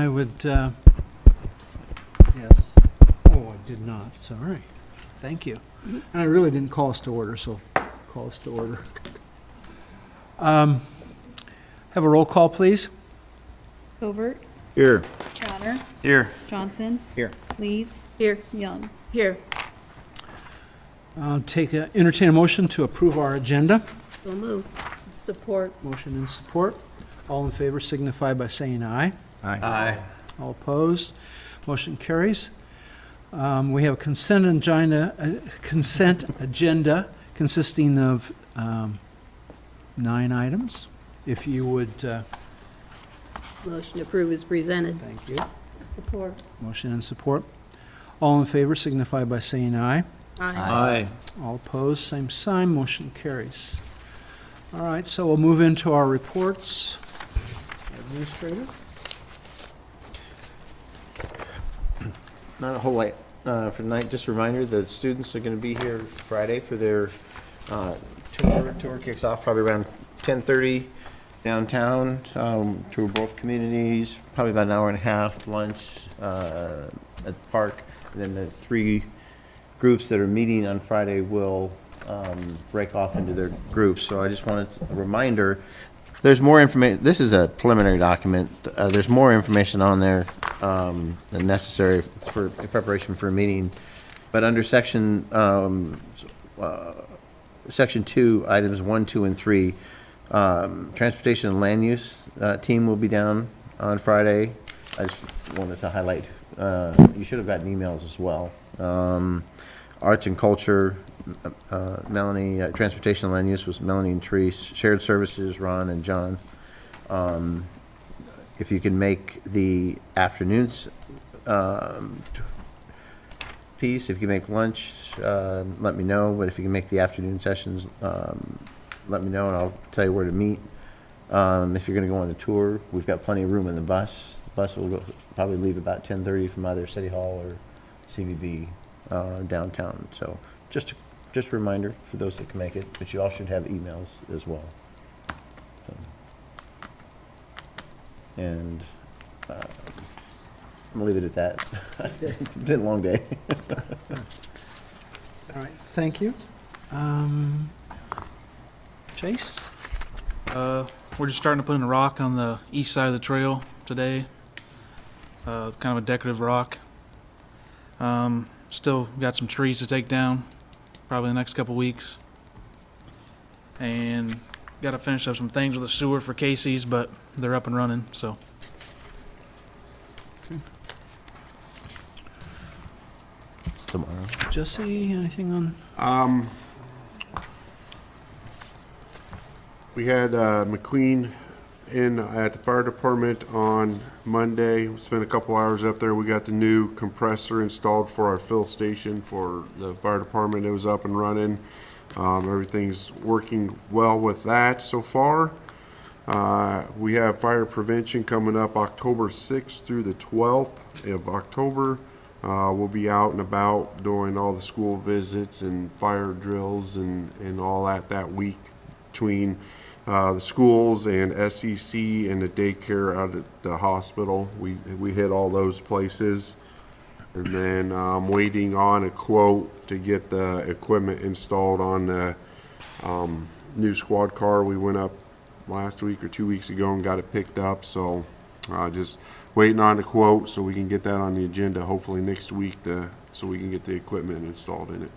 I would, yes. Oh, I did not, sorry. Thank you. And I really didn't call us to order, so call us to order. Have a roll call, please. Covert, Here. Crowner, Here. Johnson, Here. Lees, Here. Young. Here. Entertain a motion to approve our agenda. So move. Support. Motion and support. All in favor signify by saying aye. Aye. All opposed. Motion carries. We have a consent agenda consisting of 9 items. If you would, Motion to approve is presented. thank you. Support. Motion and support. All in favor signify by saying aye. Aye. All opposed, same sign, motion carries. All right, so we'll move into our reports. Administrator? Not a whole lot for tonight. Just a reminder that students are going to be here Friday for their tour. Tour kicks off probably around 10:30 downtown. Tour both communities, probably about an hour and a half, lunch at the park. And then the 3 groups that are meeting on Friday will break off into their groups. So I just wanted a reminder, there's more information. This is a preliminary document. There's more information on there than necessary for in preparation for a meeting. But under section 2, items 1, 2, and 3, transportation and land use team will be down on Friday. I just wanted to highlight, you should have gotten emails as well. Arts and culture, Melanie, transportation and land use was Melanie and Therese. Shared services, Ron and John. If you can make the afternoons piece, if you make lunch, let me know. But if you can make the afternoon sessions, let me know and I'll tell you where to meet. If you're going to go on the tour, we've got plenty of room in the bus. The bus will probably leave about 10:30 from either City Hall or CVB downtown. So just a reminder for those that can make it, but you all should have emails as well. So, and I'm gonna leave it at that. It's been a long day. All right, thank you. Chase? We're just starting to put in a rock on the east side of the trail today. Kind of a decorative rock. Still got some trees to take down, probably the next couple weeks. And got to finish up some things with the sewer for Casey's, but they're up and running, so. Tomorrow. Jesse, anything on? We had McQueen in at the fire department on Monday. We spent a couple hours up there. We got the new compressor installed for our fill station for the fire department. It was up and running. Everything's working well with that so far. We have fire prevention coming up October 6th through the 12th of October. We'll be out and about doing all the school visits and fire drills and all that week between the schools and SEC and the daycare out at the hospital. We hit all those places. And then I'm waiting on a quote to get the equipment installed on the new squad car. We went up last week or 2 weeks ago and got it picked up. So just waiting on the quote so we can get that on the agenda hopefully next week so we can get the equipment installed in it.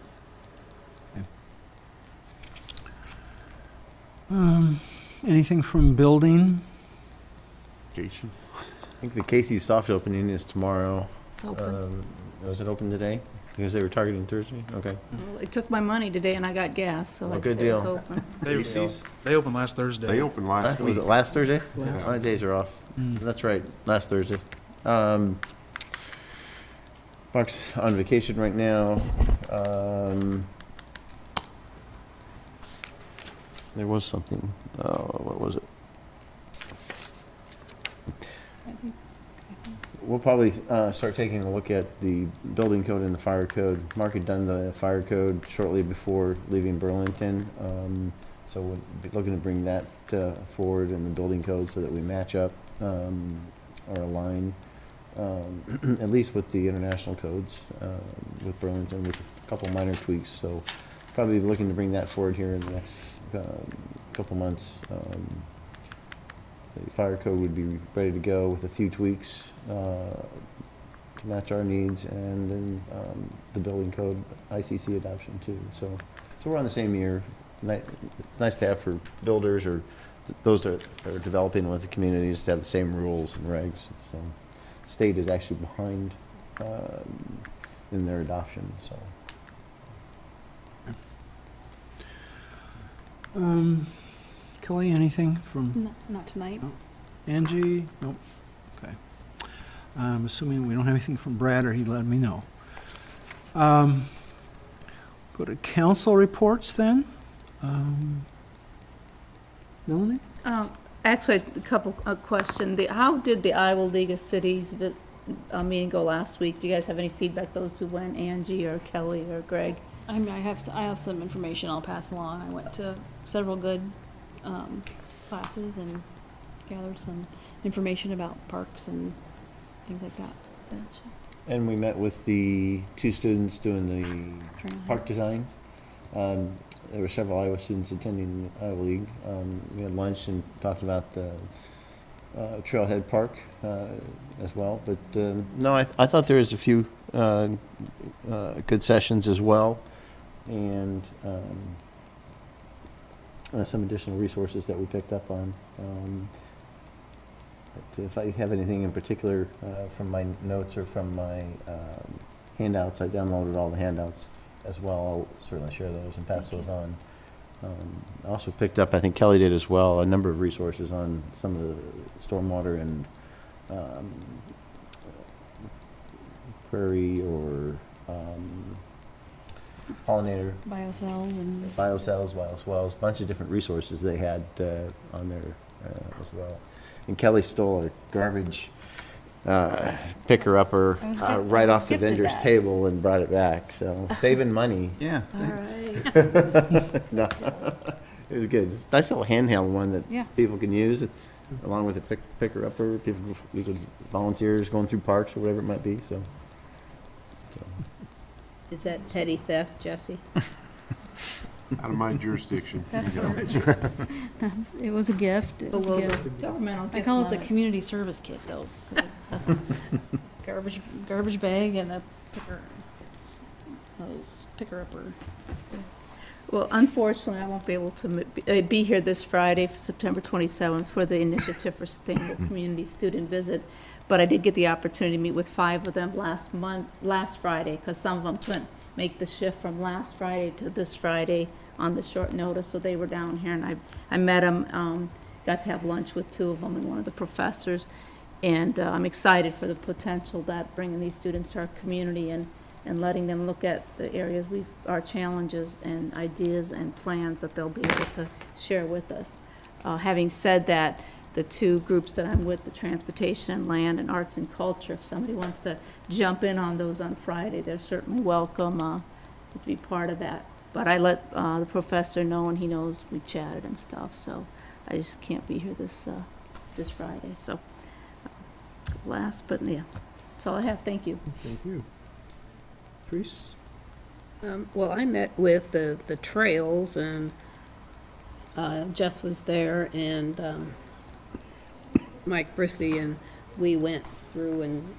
Anything from building? I think the Casey's soft opening is tomorrow. It's open. Was it open today? Because they were targeting Thursday? Okay. Well, they took my money today and I got gas, so Oh, I'd good say it's deal. open. They opened last Thursday. They opened last Was week. it last Thursday? Yeah. My days are off. That's right, last Thursday. Mark's on vacation right now. There was something. What was it? We'll probably start taking a look at the building code and the fire code. Mark had done the fire code shortly before leaving Burlington. So we'll be looking to bring that forward in the building code so that we match up or align. at least with the international codes, with Burlington, with a couple minor tweaks. So probably looking to bring that forward here in the next couple months. The fire code would be ready to go with a few tweaks to match our needs, and then the building code ICC adoption too. So we're on the same year. It's nice to have for builders or those that are developing with the communities to have the same rules and regs. So the state is actually behind in their adoption. So. Kelly, anything from Not tonight. Angie? Nope. Okay. I'm assuming we don't have anything from Brad, or he let me know. Go to council reports then. Melanie? Actually, a couple questions. How did the Iowa League of Cities meeting go last week? Do you guys have any feedback, those who went, Angie or Kelly or Greg? I mean, I have some information I'll pass along. I went to several good classes and gathered some information about parks and things like that. Gotcha. And we met with the 2 students doing the Trailhead. park design. There were several Iowa students attending the Iowa League. We had lunch and talked about the Trailhead Park as well. But no, I thought there was a few good sessions as well, and some additional resources that we picked up on. But if I have anything in particular from my notes or from my handouts, I downloaded all the handouts as well. I'll certainly share those and pass those on. I also picked up, I think Kelly did as well, a number of resources on some of the stormwater and query or pollinator. Biocells and Biocells, wells, a bunch of different resources they had on there as well. And Kelly stole a garbage picker-upper right off the gifted vendor's that. table and brought it back, so saving money. Yeah. All right. No, it was good. It's a nice little handheld one that Yeah. people can use, along with a picker-upper, volunteers going through parks or whatever it might be, so. Is that petty theft, Jesse? Out of my jurisdiction. That's You know. it was a gift. It was a Below gift. the governmental I gift call it the limit. community service kit though. 'Cause it's garbage bag and a picker upper. Well, unfortunately, I won't be able to be here this Friday, for September 27th, for the Initiative for Sustainable Community Student Visit. But I did get the opportunity to meet with 5 of them last Friday, because some of them couldn't make the shift from last Friday to this Friday on the short notice, so they were down here, and I met them, got to have lunch with 2 of them and one of the professors, and I'm excited for the potential that bringing these students to our community and letting them look at the areas our challenges and ideas and plans that they'll be able to share with us. Having said that, the 2 groups that I'm with, the Transportation and Land and Arts and Culture, if somebody wants to jump in on those on Friday, they're certainly welcome to be part of that. But I let the professor know, and he knows we chatted and stuff, so I just can't be here this Friday. So last, but yeah, that's all I have. Thank you. Thank you. Terese? Well, I met with the trails, and Jess was there, and Mike Brissy, and we went through and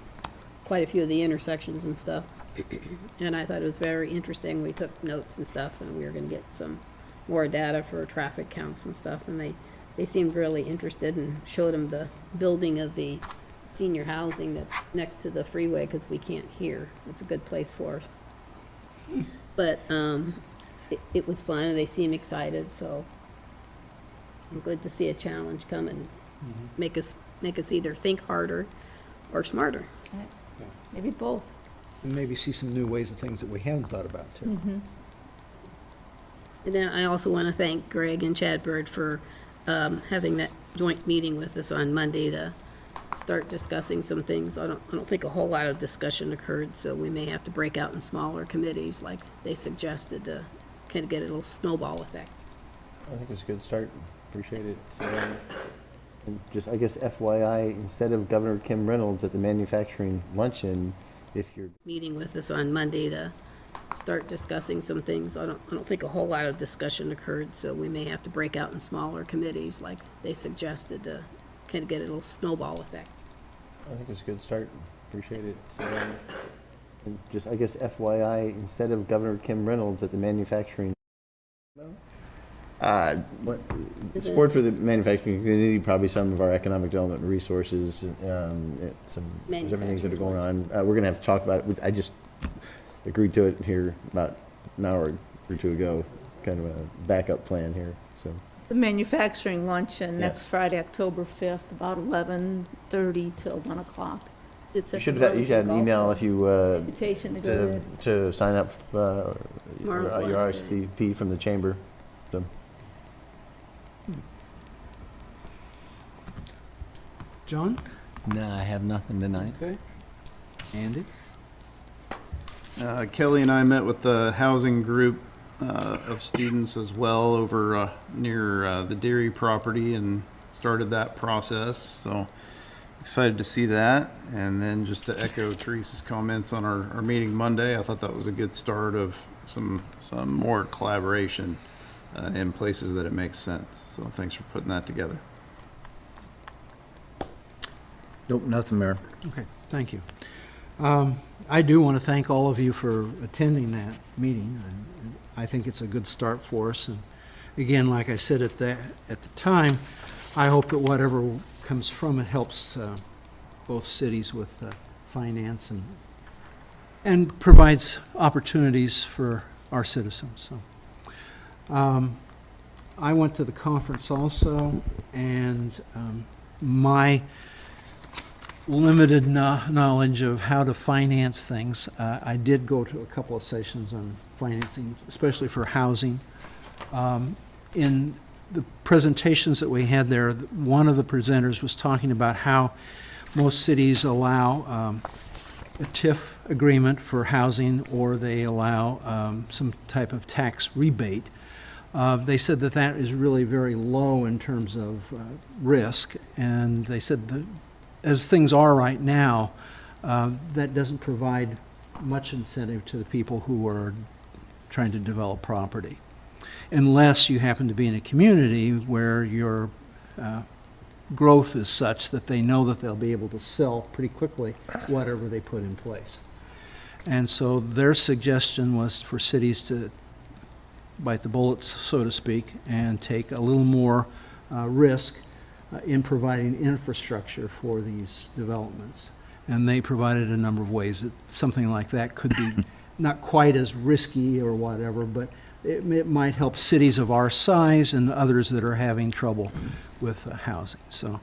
quite a few of the intersections and stuff. And I thought it was very interesting. We took notes and stuff, and we were going to get some more data for traffic counts and stuff. And they seemed really interested, and showed them the building of the senior housing that's next to the freeway, because we can't hear. It's a good place for us. But it was fun, and they seem excited, so I'm glad to see a challenge come and make us either think harder or smarter. Maybe both. And maybe see some new ways of things that we haven't thought about, too. And then I also want to thank Greg and Chad Bird for having that joint meeting with us on Monday to start discussing some things. I don't think a whole lot of discussion occurred, so we may have to break out in smaller committees like they suggested to kind of get a little snowball effect. I think it was a good start. Appreciate it. So, And just, I guess FYI, instead of Governor Kim Reynolds at the manufacturing luncheon, if you're Meeting with us on Monday to start discussing some things. I don't think a whole lot of discussion occurred, so we may have to break out in smaller committees like they suggested to kind of get a little snowball effect. I think it's a good start. Appreciate it. So, and just, I guess FYI, instead of Governor Kim Reynolds at the manufacturing. Is it- Support for the manufacturing community, probably some of our economic development resources, some, there's different things that are going on. We're gonna have to talk about it. I just agreed to it here about an hour or two ago, kind of a backup plan here, so. The manufacturing luncheon next Yes. Friday, October 5th, about 11:30 till 1 o'clock. It's You at should the have, you had an Burlington email Golf if you, Club. Invitation to go there. to sign up, Tomorrow's the your last day. RSVP from the chamber, so. John? No, I have nothing tonight. Okay. Andy? Kelly and I met with the housing group of students as well over near the dairy property and started that process. So excited to see that. And then just to echo Teresa's comments on our meeting Monday, I thought that was a good start of some more collaboration in places that it makes sense. So thanks for putting that together. Nope, nothing, Mayor. Okay, thank you. I do want to thank all of you for attending that meeting. I think it's a good start for us. And again, like I said at the time, I hope that whatever comes from it helps both cities with finance and provides opportunities for our citizens. So, I went to the conference also, and my limited knowledge of how to finance things. I did go to a couple of sessions on financing, especially for housing. In the presentations that we had there, one of the presenters was talking about how most cities allow a TIF agreement for housing, or they allow some type of tax rebate. They said that that is really very low in terms of risk, and they said that as things are right now, that doesn't provide much incentive to the people who are trying to develop property, unless you happen to be in a community where your growth is such that they know that they'll be able to sell pretty quickly whatever they put in place. And so their suggestion was for cities to bite the bullets, so to speak, and take a little more risk in providing infrastructure for these developments. And they provided a number of ways that something like that could be not quite as risky or whatever, but it might help cities of our size and others that are having trouble with housing. So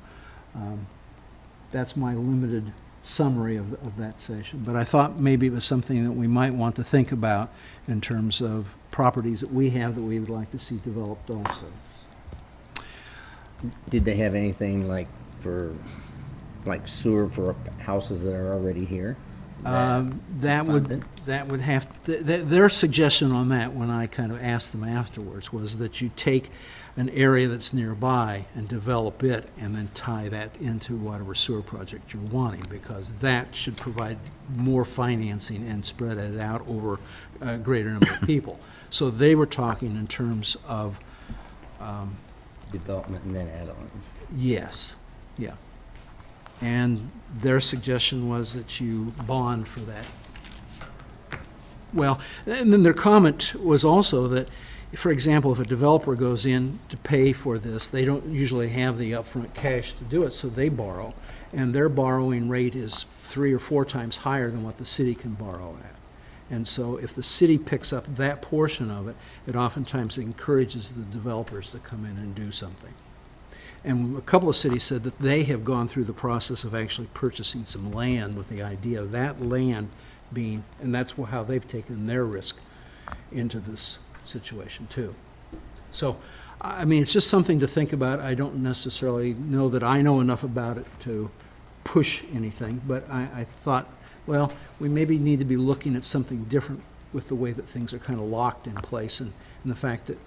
that's my limited summary of that session. But I thought maybe it was something that we might want to think about in terms of properties that we have that we would like to see developed also. Did they have anything like like sewer for houses that are already here? That funded? would have, their suggestion on that, when I kind of asked them afterwards, was that you take an area that's nearby and develop it and then tie that into whatever sewer project you're wanting, because that should provide more financing and spread it out over a greater number of people. So they were talking in terms of Development and then add-ons. yes, yeah. And their suggestion was that you bond for that. Well, and then their comment was also that, for example, if a developer goes in to pay for this, they don't usually have the upfront cash to do it, so they borrow. And their borrowing rate is 3 or 4 times higher than what the city can borrow at. And so if the city picks up that portion of it, it oftentimes encourages the developers to come in and do something. And a couple of cities said that they have gone through the process of actually purchasing some land with the idea of that land being, and that's how they've taken their risk into this situation too. So, I mean, it's just something to think about. I don't necessarily know that I know enough about it to push anything, but I thought, well, we maybe need to be looking at something different with the way that things are kind of locked in place, and the fact that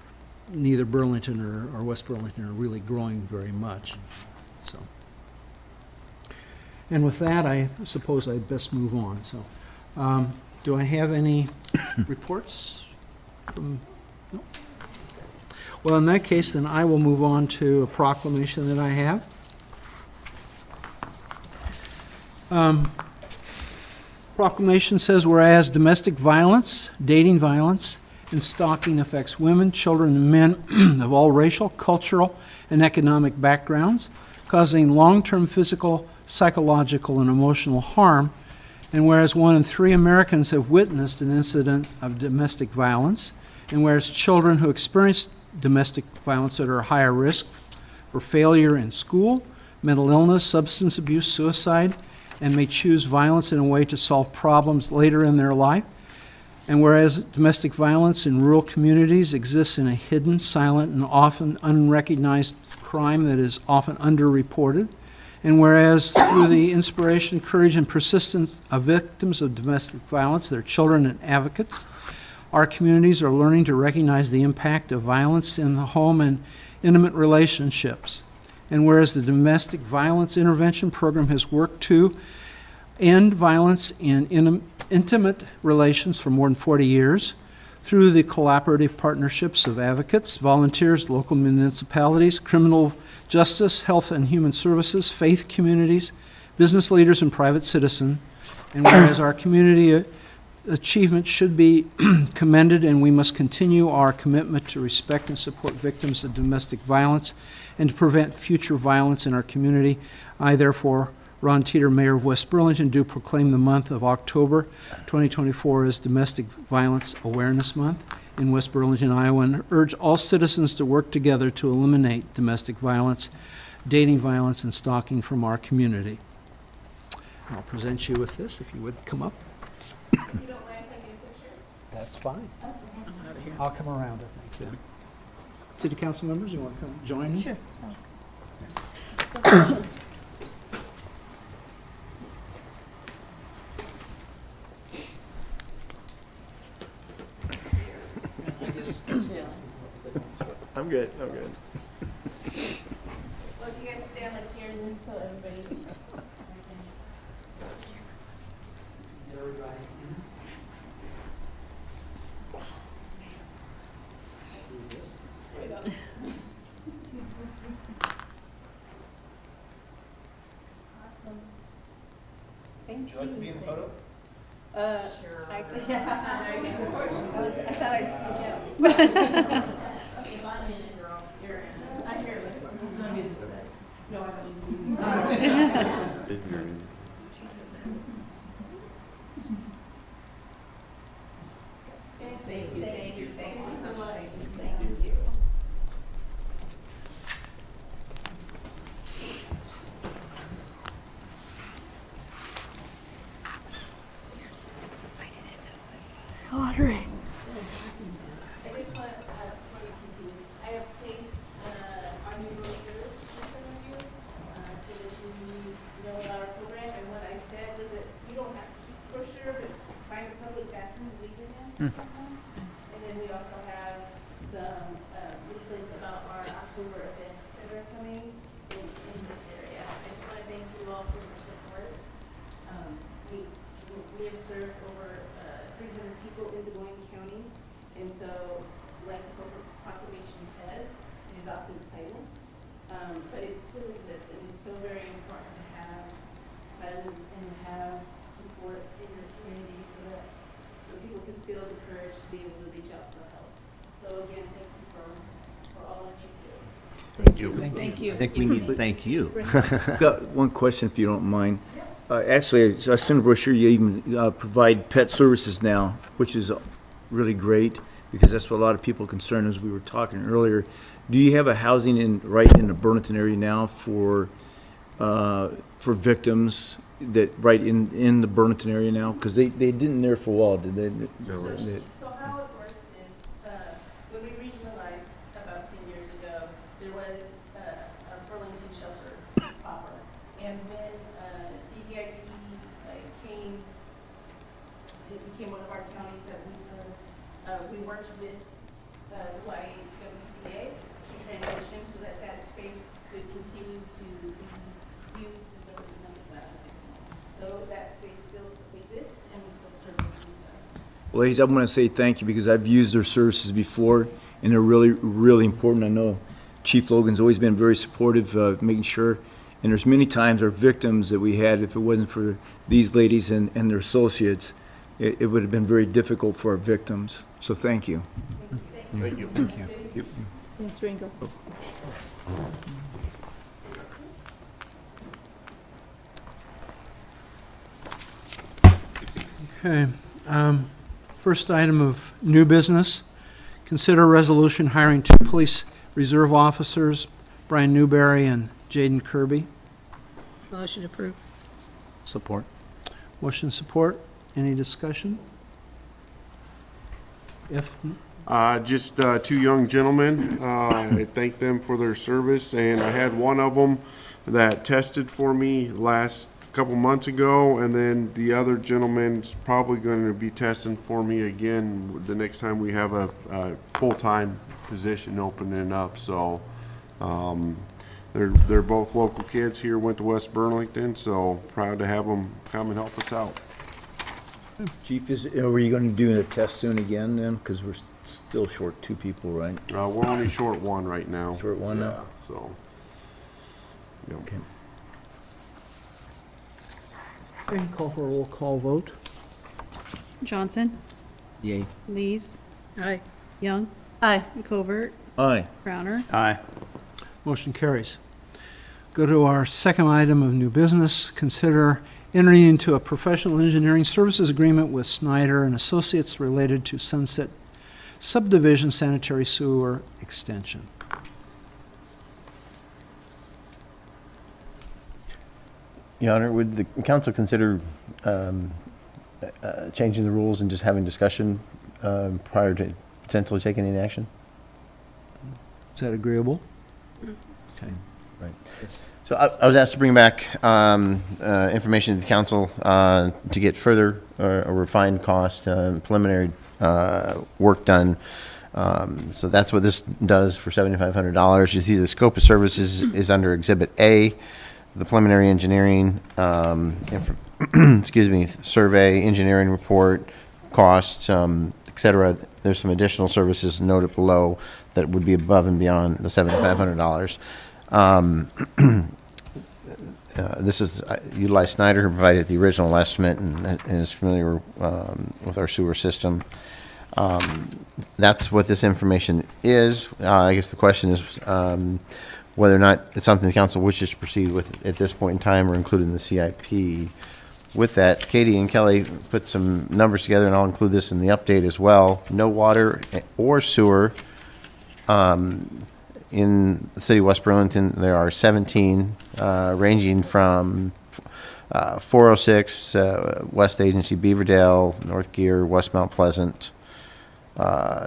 neither Burlington or West Burlington are really growing very much. So, and with that, I suppose I'd best move on. So, do I have any reports from? No? Well, in that case, then I will move on to a proclamation that I have. Proclamation says, whereas domestic violence, dating violence, and stalking affects women, children, and men of all racial, cultural, and economic backgrounds, causing long-term physical, psychological, and emotional harm, and whereas 1 in 3 Americans have witnessed an incident of domestic violence, and whereas children who experience domestic violence are at higher risk for failure in school, mental illness, substance abuse, suicide, and may choose violence in a way to solve problems later in their life. And whereas domestic violence in rural communities exists in a hidden, silent, and often unrecognized crime that is often underreported. And whereas through the inspiration, courage, and persistence of victims of domestic violence, their children and advocates, our communities are learning to recognize the impact of violence in the home and intimate relationships. And whereas the Domestic Violence Intervention Program has worked to end violence in intimate relations for more than 40 years through the collaborative partnerships of advocates, volunteers, local municipalities, criminal justice, health and human services, faith communities, business leaders, and private citizens. And whereas our community achievement should be commended, and we must continue our commitment to respect and support victims of domestic violence and to prevent future violence in our community. I, therefore, Ron Teeter, Mayor of West Burlington, do proclaim the month of October 2024 as Domestic Violence Awareness Month in West Burlington, Iowa, and urge all citizens to work together to eliminate domestic violence, dating violence, and stalking from our community. I'll present you with this, if you would come up. You don't mind taking a picture? That's fine. I'm out of here. I'll come around, I think, then. City council members, you want to come join me? Sure, sounds I'm good, I'm good. Well, if you guys stand like here and then so everybody. Thank you. Would you like to be in the photo? Sure. I thought I sneaked out. If I'm in it, girl, you're in it. I'm here with you. No, I don't. Thank you. Thank you. Thank you so much. Thank you. Audrey. I just want to continue. I have placed our new brochures in front of you so that you know about our program. And what I said was that you don't have to keep the brochure, but find a public bathroom to leave it in or something. And then we also have some leaflets about our October events that are coming in this area. I just want to thank you all for your support. We have served over 300 people in Des Moines County, and so, like the proclamation says, it is often silent, but it still exists, and it's so very important to have presence and to have support in your community so people can feel the courage to be able to reach out for help. So again, thank you for all that you do. Thank you. Thank you. I think we need to thank you. Got one question, if you don't mind. Actually, I sent a brochure, you even provide pet services now, which is really great, because that's what a lot of people are concerned, as we were talking earlier. Do you have a housing right in the Burlington area now for victims that right in the Burlington area now? Because they didn't there for a while, did they? So how it works is, when we regionalized about 10 years ago, there was a Burlington shelter proper. And when DVIP came, it became one of our counties that we serve, we worked with the YWCA to transition so that space could continue to be used to serve domestic violence victims. So that space still exists, and we still serve them. Well, ladies, I want to say thank you because I've used their services before, and they're really, really important. I know Chief Logan's always been very supportive of making sure, and there's many times our victims that we had, if it wasn't for these ladies and their associates, it would have been very difficult for our victims. So thank you. Thank you. Thank you. Thanks, Ringo. Okay. First item of new business, consider a resolution hiring 2 police reserve officers, Brian Newberry and Jaden Kirby. Motion approved. Support. Motion support. Any discussion? If, Just 2 young gentlemen. I thank them for their service, and I had one of them that tested for me last couple months ago, and then the other gentleman's probably going to be testing for me again the next time we have a full-time position opening up. So they're both local kids here, went to West Burlington, so proud to have them come and help us out. Chief, are you going to do a test soon again then? Because we're still short 2 people, right? We're only short 1 right now. Short 1 now? Yeah, so. Yep. Okay. okay, call for a roll call vote. Johnson, Yay. Lees, Aye. Young, Aye. Covert, Aye. Crowner. Aye. Motion carries. Go to our second item of new business, consider entering into a professional engineering services agreement with Snyder and Associates related to Sunset Subdivision Sanitary Sewer Extension. Your Honor, would the council consider changing the rules and just having discussion prior to potentially taking any action? Is that agreeable? Okay. Right. So I was asked to bring back information to the council to get further or refined cost, preliminary work done. So that's what this does for $7,500. You see the scope of services is under Exhibit A, the preliminary engineering, excuse me, survey, engineering report, costs, et cetera. There's some additional services noted below that would be above and beyond the $7,500. This is utilized Snyder, who provided the original estimate and is familiar with our sewer system. That's what this information is. I guess the question is whether or not it's something the council wishes to proceed with at this point in time or include in the CIP. With that, Katie and Kelly put some numbers together, and I'll include this in the update as well. No water or sewer in the city of West Burlington. There are 17, ranging from 406, West Agency, Beaverdale, North Gear, West Mount Pleasant,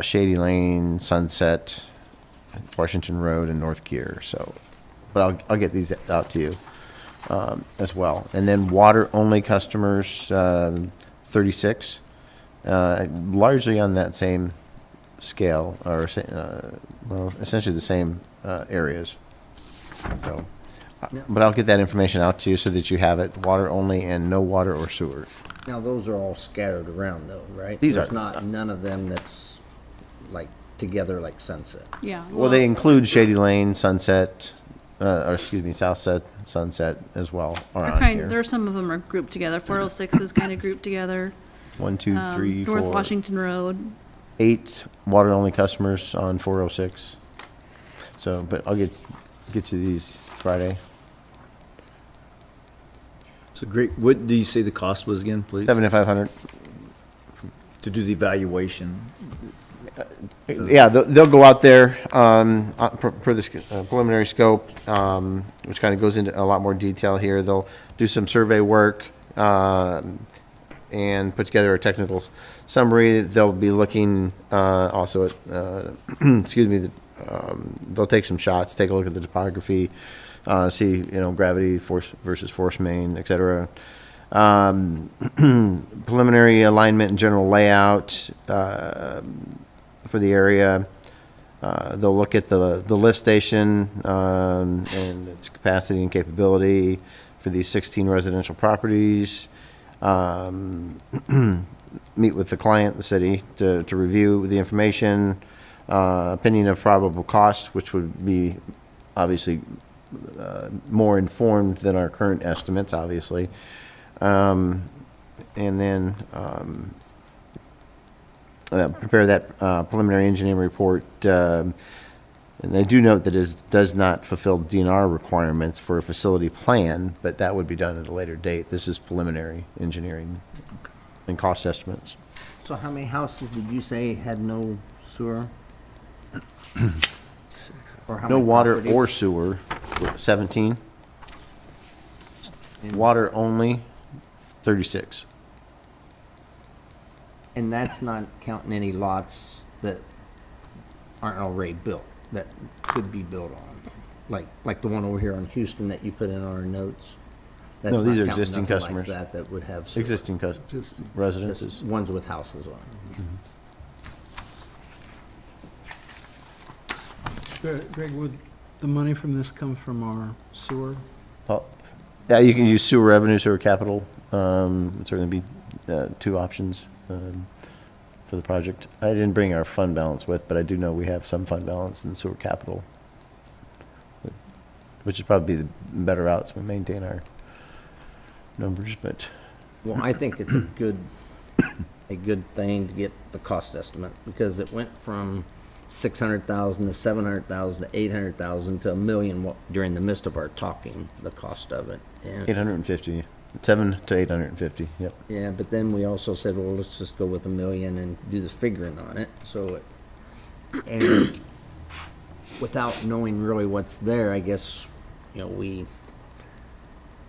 Shady Lane, Sunset, Washington Road, and North Gear. So, but I'll get these out to you as well. And then water-only customers, 36, largely on that same scale, or well, essentially the same areas. So, but I'll get that information out to you so that you have it, water only and no water or sewer. Now, those are all scattered around though, right? These There's are. not, none of them that's like together like Sunset. Yeah. Well, they include Shady Lane, Sunset, or excuse me, Southset, Sunset as well are on here. There are some of them are grouped together. 406 is kind of grouped together. 1, 2, 3, 4. North Washington Road. 8 water-only customers on 406. So, but I'll get you these Friday. So great. What did you say the cost was again, please? 7,500. To do the evaluation. Yeah, they'll go out there per the preliminary scope, which kind of goes into a lot more detail here. They'll do some survey work and put together a technical summary. They'll be looking also at, excuse me, they'll take some shots, take a look at the topography, see, gravity, force versus force main, et cetera. Preliminary alignment and general layout for the area. They'll look at the lift station and its capacity and capability for these 16 residential properties. Meet with the client, the city, to review the information, opinion of probable cost, which would be obviously more informed than our current estimates, obviously. And then prepare that preliminary engineering report. And I do note that it does not fulfill DNR requirements for a facility plan, but that would be done at a later date. This is preliminary engineering and cost estimates. So how many houses did you say had no sewer? Or how No many water properties? or sewer, 17. Water only, 36. And that's not counting any lots that aren't already built, that could be built on, like the one over here on Houston that you put in our notes. That's No, these not are counting existing nothing like customers. that would have sewer. Existing Just residences. ones with houses on it. Greg, would the money from this come from our sewer? Oh, yeah, you can use sewer revenue, sewer capital. Would certainly be two options for the project. I didn't bring our fund balance with, but I do know we have some fund balance in sewer capital, which would probably be the better route to maintain our numbers. But Well, I think it's a good thing to get the cost estimate, because it went from 600,000 to 700,000 to 800,000 to $1 million during the midst of our talking, the cost of it. And 850, 7 to 850. Yep. yeah, but then we also said, well, let's just go with $1 million and do the figuring on it. So, and without knowing really what's there, I guess,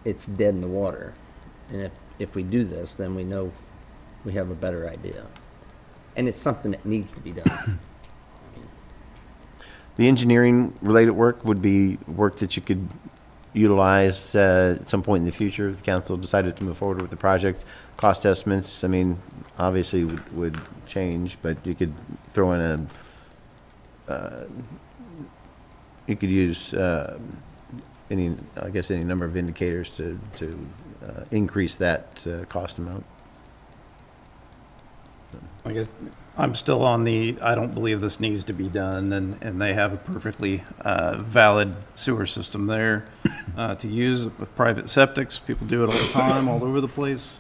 it's dead in the water. And if we do this, then we know we have a better idea. And it's something that needs to be done. The engineering related work would be work that you could utilize at some point in the future if the council decided to move forward with the project. Cost estimates, I mean, obviously would change, but you could throw in you could use any number of indicators to increase that cost amount. I guess I'm still on I don't believe this needs to be done, and they have a perfectly valid sewer system there to use with private septics. People do it all the time, all over the place.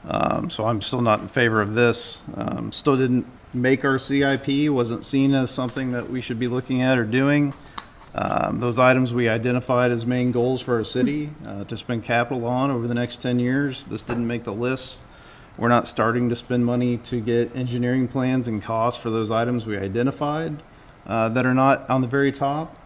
So I'm still not in favor of this. Still didn't make our CIP, wasn't seen as something that we should be looking at or doing. Those items we identified as main goals for our city to spend capital on over the next 10 years. This didn't make the list. We're not starting to spend money to get engineering plans and costs for those items we identified that are not on the very top.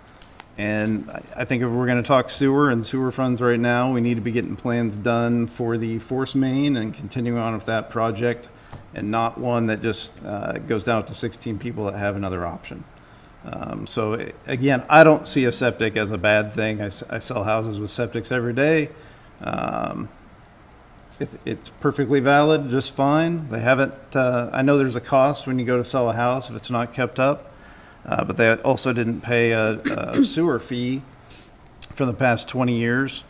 And I think if we're going to talk sewer and sewer funds right now, we need to be getting plans done for the force main and continuing on with that project, and not one that just goes down to 16 people that have another option. So again, I don't see a septic as a bad thing. I sell houses with septics every day. It's perfectly valid, just fine. They haven't, I know there's a cost when you go to sell a house if it's not kept up, but they also didn't pay a sewer fee for the past 20 years.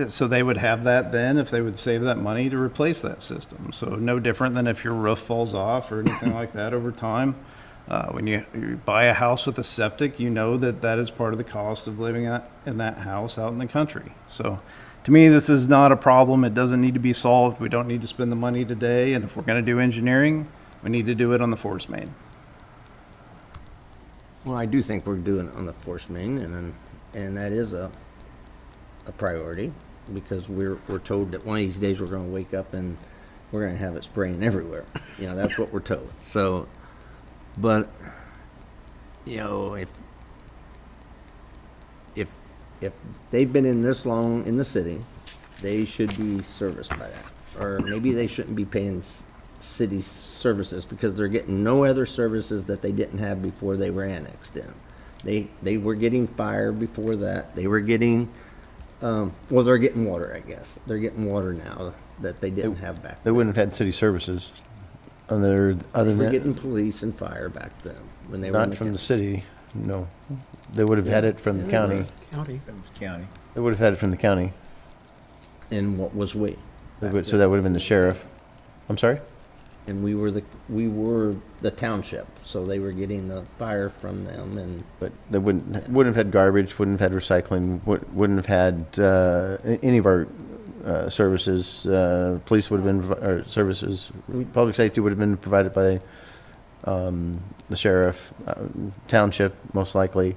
So they would have that then if they would save that money to replace that system. So no different than if your roof falls off or anything like that over time. When you buy a house with a septic, you know that is part of the cost of living in that house out in the country. So to me, this is not a problem. It doesn't need to be solved. We don't need to spend the money today. And if we're going to do engineering, we need to do it on the force main. Well, I do think we're doing it on the force main, and that is a priority, because we're told that one of these days we're going to wake up and we're going to have it spraying everywhere. That's what we're told. So, but if they've been in this long in the city, they should be serviced by that. Or maybe they shouldn't be paying city services, because they're getting no other services that they didn't have before they were annexed in. They were getting fire before that. They were getting, they're getting water, I guess. They're getting water now that they didn't have back They then. wouldn't have had city services other We're than, getting police and fire back then, when they were in not the from the county. city, no. They would have had it from the county. County. County. They would have had it from the county. And what was we? So that would have been the sheriff. I'm sorry? And we were the township, so they were getting the fire from them, and But they wouldn't have had garbage, wouldn't have had recycling, wouldn't have had any of our services. Police would have been, or services, public safety would have been provided by the sheriff, township, most likely,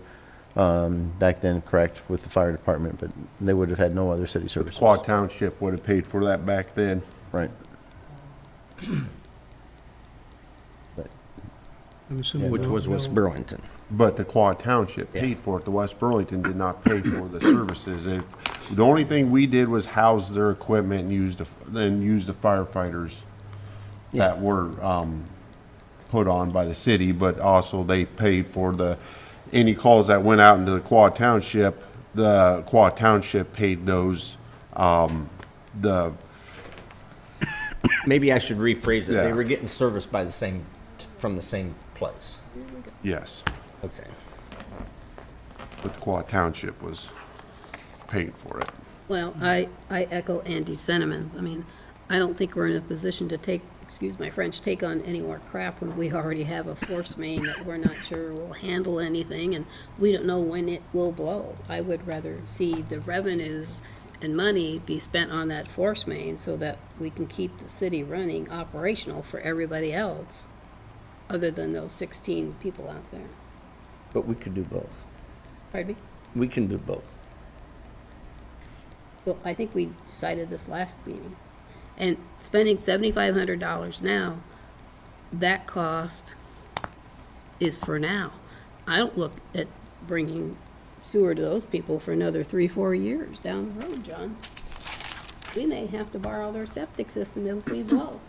back then, correct, with the fire department, but they would have had no other city But the services. Quad Township would have paid for that back then. Right. I'm assuming which no- was West no- Burlington. But the Quad Township paid for it. The West Burlington did not pay for the services. The only thing we did was house their equipment and use the firefighters that were put on by the city, but also they paid for any calls that went out into the Quad Township. The Quad Township paid those, Maybe I should rephrase it. They Yeah. were getting service from the same place. yes, Okay. but the Quad Township was paying for it. Well, I echo Andy's sentiments. I mean, I don't think we're in a position to take, excuse my French, take on any more crap when we already have a force main that we're not sure will handle anything, and we don't know when it will blow. I would rather see the revenues and money be spent on that force main so that we can keep the city running operational for everybody else, other than those 16 people out there. But we could do both. Pardon me? We can do both. Well, I think we decided this last meeting. And spending $7,500 now, that cost is for now. I don't look at bringing sewer to those people for another 3-4 years down the road, John. We may have to borrow their septic system if we blow.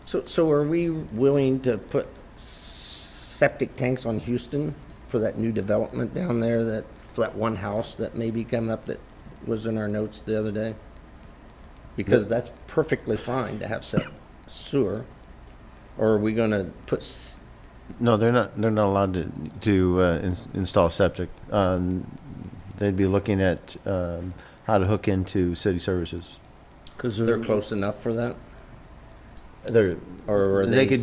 So are we willing to put septic tanks on Houston for that new development down there, for that one house that may be coming up that was in our notes the other day? Because that's perfectly fine to have sewer. Or are we gonna put, No, they're not allowed to install septic. They'd be looking at how to hook into city services. because they're close enough for that? They're, Or are they they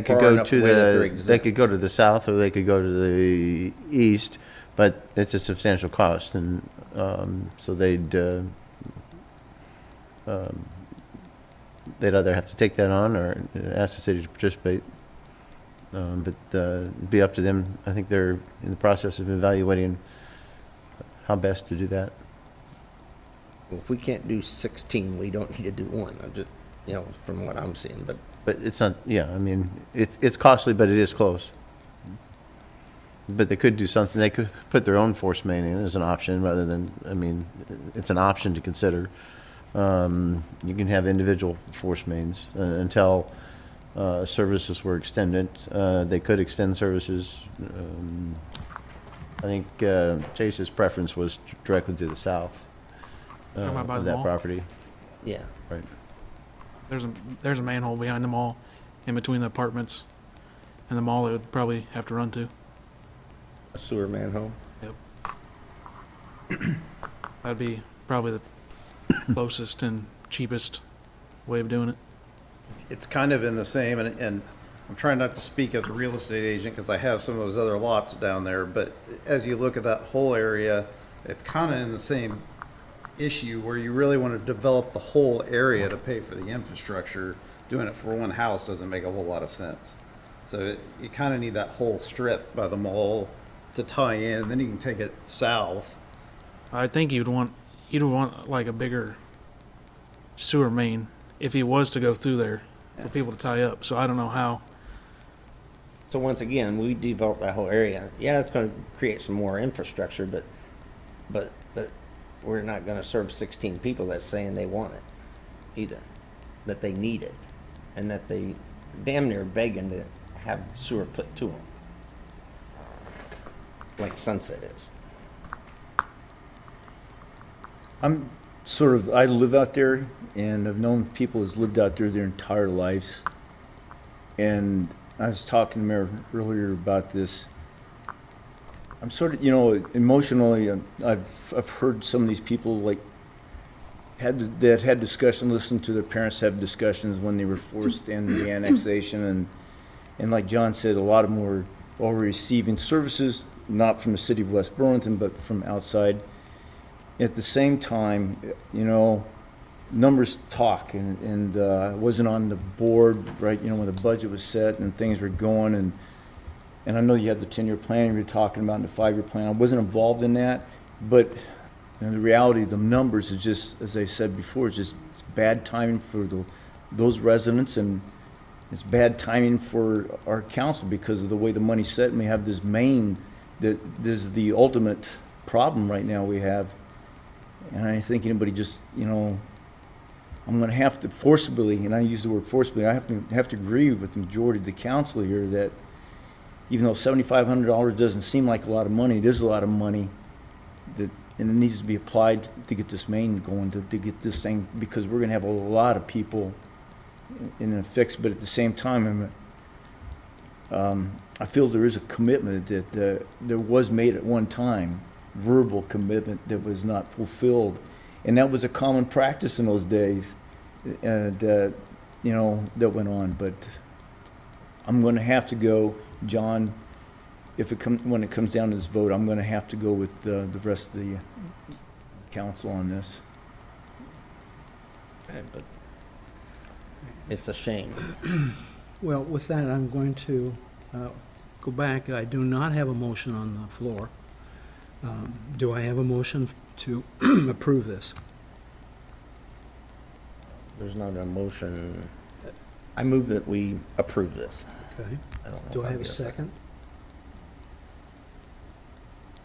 could far go enough to away that they're they exempt? could go to the south, or they could go to the east, but it's a substantial cost, and so they'd either have to take that on or ask the city to participate. But it'd be up to them. I think they're in the process of evaluating how best to do that. If we can't do 16, we don't need to do one. I'm just, from what I'm seeing, but But it's not, yeah, I mean, it's costly, but it is close. But they could do something, they could put their own force main in as an option rather than, I mean, it's an option to consider. You can have individual force mains until services were extended. They could extend services. I think Chase's preference was directly to the south Talking about by of the that mall? property. yeah. Right. There's a manhole behind the mall, in between the apartments and the mall. It would probably have to run to. A sewer manhole. That'd be probably the closest and cheapest way of doing it. It's kind of in the same, and I'm trying not to speak as a real estate agent because I have some of those other lots down there, but as you look at that whole area, it's kind of in the same issue where you really want to develop the whole area to pay for the infrastructure. Doing it for one house doesn't make a whole lot of sense. So you kind of need that whole strip by the mall to tie in, and then you can take it south. I think you'd want like a bigger sewer main if he was to go through there for people to tie up. So I don't know how. So once again, we develop that whole area. Yeah, it's going to create some more infrastructure, but we're not going to serve 16 people that's saying they want it either, that they need it, and that they damn near begging to have sewer put to them, like Sunset is. I live out there, and I've known people who's lived out there their entire lives. And I was talking to Mayor earlier about this. I'm sort of, you know, emotionally, I've heard some of these people like that had discussion, listened to their parents have discussions when they were forced into the annexation, and like John said, a lot of them were already receiving services, not from the city of West Burlington, but from outside. At the same time, you know, numbers talk, and I wasn't on the board, right, you know, when the budget was set and things were going, and I know you had the 10-year plan you were talking about and the 5-year plan. I wasn't involved in that, but you know, the reality of the numbers is just, as I said before, it's bad timing for those residents, and it's bad timing for our council because of the way the money's set, and we have this main that is the ultimate problem right now we have. And I think anybody just, you know, I'm going to have to forcibly, and I use the word forcibly, I have to agree with the majority of the council here that even though $7,500 doesn't seem like a lot of money, it is a lot of money, and it needs to be applied to get this main going, to get this thing, because we're going to have a lot of people in a fix. But at the same time, I feel there is a commitment that there was made at one time, verbal commitment that was not fulfilled. And that was a common practice in those days, that, you know, that went on. But I'm going to have to go, John, when it comes down to this vote, I'm going to have to go with the rest of the council on this. Okay, but it's a shame. Well, with that, I'm going to go back. I do not have a motion on the floor. Do I have a motion to approve this? There's not a motion. I move that we approve this. Okay. I don't know. Do if I I'll have be a second?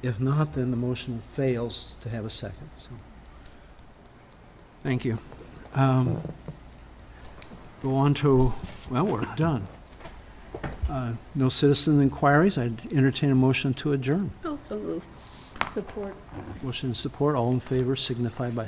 If not, then the motion fails to have a second. So, thank you. Go on to, well, we're done. No citizen inquiries. I'd entertain a motion to adjourn. Oh, so moved. Support. Motion and support. All in favor signify by